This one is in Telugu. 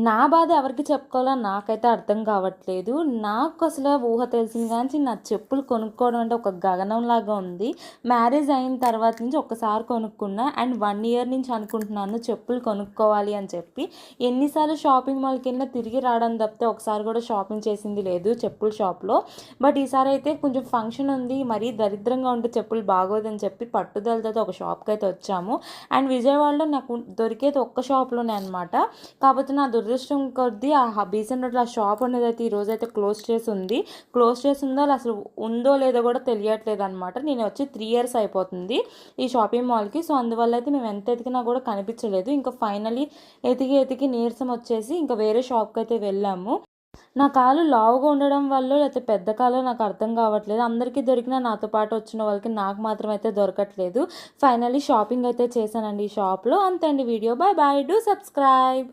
నా బాధ ఎవరికి చెప్పుకోవాలో నాకైతే అర్థం కావట్లేదు. నాకు అసలు ఊహ తెలిసిన కాంచి నా చెప్పులు కొనుక్కోవడం అంటే ఒక గగనంలాగా ఉంది. మ్యారేజ్ అయిన తర్వాత నుంచి ఒక్కసారి కొనుక్కున్నా. అండ్ 1 ఇయర్ నుంచి అనుకుంటున్నాను చెప్పులు కొనుక్కోవాలి అని చెప్పి. ఎన్నిసార్లు షాపింగ్ మాల్‌కెళ్ళినా తిరిగి రావడం తప్పితే ఒకసారి కూడా షాపింగ్ చేసింది లేదు చెప్పుల షాప్‌లో. బట్ ఈసారి అయితే కొంచెం ఫంక్షన్ ఉంది. మరీ దరిద్రంగా ఉంటే చెప్పులు బాగోదని చెప్పి పట్టుదలతో ఒక షాప్‌కైతే వచ్చాము. అండ్ విజయవాడలో నాకు దొరికేది ఒక్క షాప్‌లోనే అనమాట. కాకపోతే నా దురదృష్టం కొద్దీ ఆ బీసెంట్ రోడ్‌లో ఆ షాప్ అనేదైతే ఈరోజైతే క్లోజ్ చేసి ఉంది. క్లోజ్ చేసి ఉందో అసలు ఉందో లేదో కూడా తెలియట్లేదనమాట. నేను వచ్చి 3 ఇయర్స్ అయిపోతుంది ఈ షాపింగ్ మాల్‌కి. సో, అందువల్ల అయితే మేము ఎంత ఎతికినా కూడా కనిపించలేదు. ఇంకా ఫైనల్లీ ఎతికి నీరసం వచ్చేసి ఇంకా వేరే షాప్‌కైతే వెళ్ళాము. నా కాలు లావుగా ఉండడం వల్లో లేకపోతే పెద్ద కాలో నాకు అర్థం కావట్లేదు. అందరికీ దొరికినా నాతో పాటు వచ్చిన వాళ్ళకి నాకు మాత్రం అయితే దొరకట్లేదు. ఫైనల్లీ షాపింగ్ అయితే చేశానండి ఈ షాప్‌లో. అంతే అండి video. Bye bye. Do subscribe.